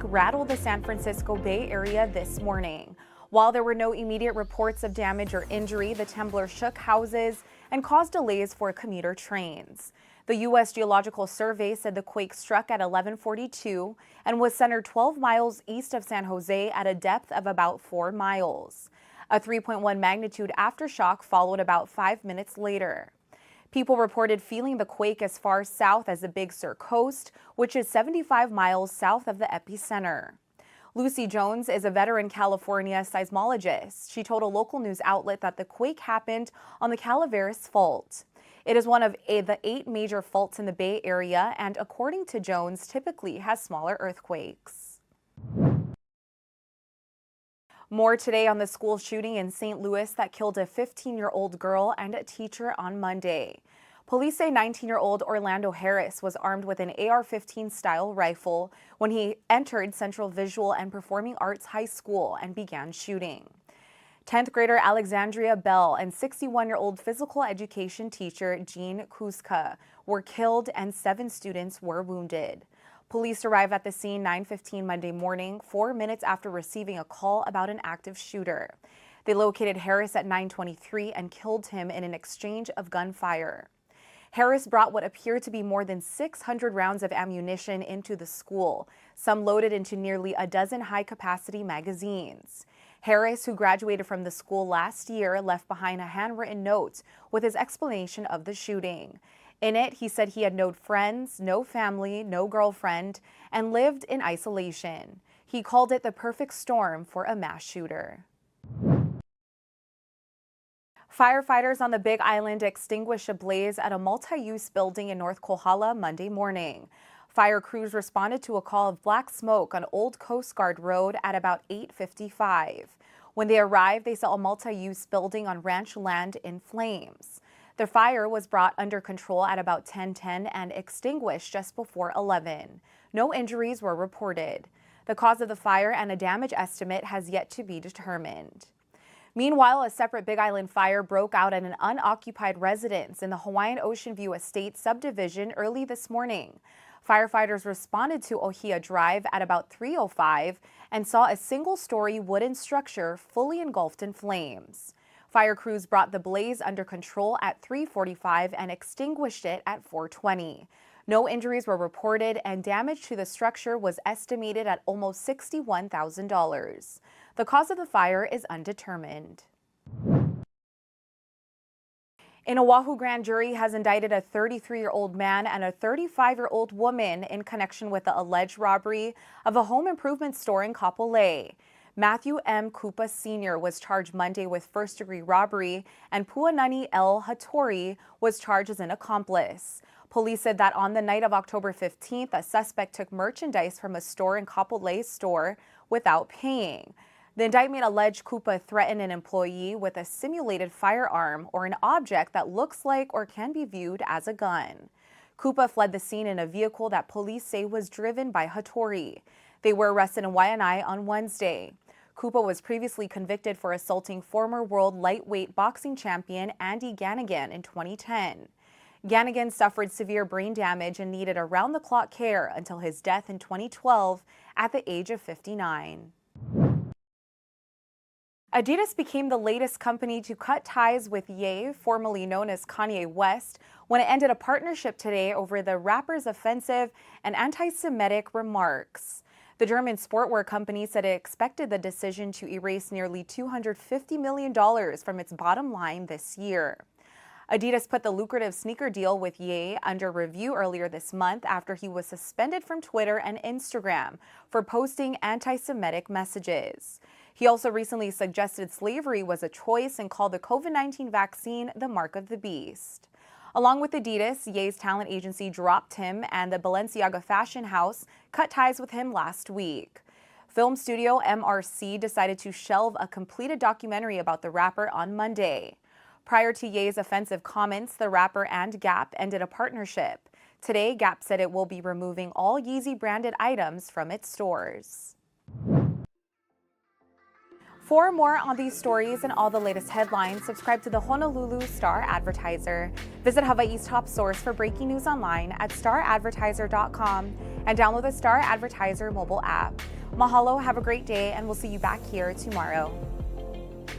Rattled the San Francisco Bay Area this morning. While there were no immediate reports of damage or injury, the temblor shook houses and caused delays for commuter trains. The U.S. Geological Survey said the quake struck at 11:42 and was centered 12 miles east of San Jose at a depth of about 4 miles. A 3.1 magnitude aftershock followed about 5 minutes later. People reported feeling the quake as far south as the Big Sur coast, which is 75 miles south of the epicenter. Lucy Jones is a veteran California seismologist. She told a local news outlet that the quake happened on the Calaveras Fault. It is one of the 8 major faults in the Bay Area and, according to Jones, typically has smaller earthquakes. More today on the school shooting in St. Louis that killed a 15-year-old girl and a teacher on Monday. Police say 19-year-old Orlando Harris was armed with an AR-15 style rifle when he entered Central Visual and Performing Arts High School and began shooting. 10th grader Alexandria Bell and 61-year-old physical education teacher Jean Kuzka were killed and 7 students were wounded. Police arrived at the scene 9:15 Monday morning, 4 minutes after receiving a call about an active shooter. They located Harris at 9:23 and killed him in an exchange of gunfire. Harris brought what appeared to be more than 600 rounds of ammunition into the school, some loaded into nearly a dozen high-capacity magazines. Harris, who graduated from the school last year, left behind a handwritten note with his explanation of the shooting. In it, he said he had no friends, no family, no girlfriend, and lived in isolation. He called it the perfect storm for a mass shooter. Firefighters on the Big Island extinguished a blaze at a multi-use building in North Kohala Monday morning. Fire crews responded to a call of black smoke on Old Coast Guard Road at about 8:55. When they arrived, they saw a multi-use building on ranch land in flames. The fire was brought under control at about 10:10 and extinguished just before 11. No injuries were reported. The cause of the fire and a damage estimate has yet to be determined. Meanwhile, a separate Big Island fire broke out at an unoccupied residence in the Hawaiian Ocean View Estate subdivision early this morning. Firefighters responded to Ohia Drive at about 3:05 and saw a single-story wooden structure fully engulfed in flames. Fire crews brought the blaze under control at 3:45 and extinguished it at 4:20. No injuries were reported and damage to the structure was estimated at almost $61,000. The cause of the fire is undetermined. An Oahu grand jury has indicted a 33-year-old man and a 35-year-old woman in connection with the alleged robbery of a home improvement store in Kapolei. Matthew M. Kupa Sr. was charged Monday with first-degree robbery, and Puanani L. Hattori was charged as an accomplice. Police said that on the night of October 15th, a suspect took merchandise from a store in Kapolei's store without paying. The indictment alleged Kupa threatened an employee with a simulated firearm or an object that looks like or can be viewed as a gun. Kupa fled the scene in a vehicle that police say was driven by Hattori. They were arrested in Waianae on Wednesday. Kupa was previously convicted for assaulting former world lightweight boxing champion Andy Ganigan in 2010. Ganigan suffered severe brain damage and needed around-the-clock care until his death in 2012 at the age of 59. Adidas became the latest company to cut ties with Ye, formerly known as Kanye West, when it ended a partnership today over the rapper's offensive and anti-Semitic remarks. The German sportwear company said it expected the decision to erase nearly $250 million from its bottom line this year. Adidas put the lucrative sneaker deal with Ye under review earlier this month after he was suspended from Twitter and Instagram for posting anti-Semitic messages. He also recently suggested slavery was a choice and called the COVID-19 vaccine the mark of the beast. Along with Adidas, Ye's talent agency dropped him, and the Balenciaga fashion house cut ties with him last week. Film studio MRC decided to shelve a completed documentary about the rapper on Monday. Prior to Ye's offensive comments, the rapper and Gap ended a partnership. Today, Gap said it will be removing all Yeezy branded items from its stores. For more on these stories and all the latest headlines, subscribe to the Honolulu Star-Advertiser. Visit Hawaii's top source for breaking news online at staradvertiser.com and download the Star-Advertiser mobile app. Mahalo, have a great day, and we'll see you back here tomorrow.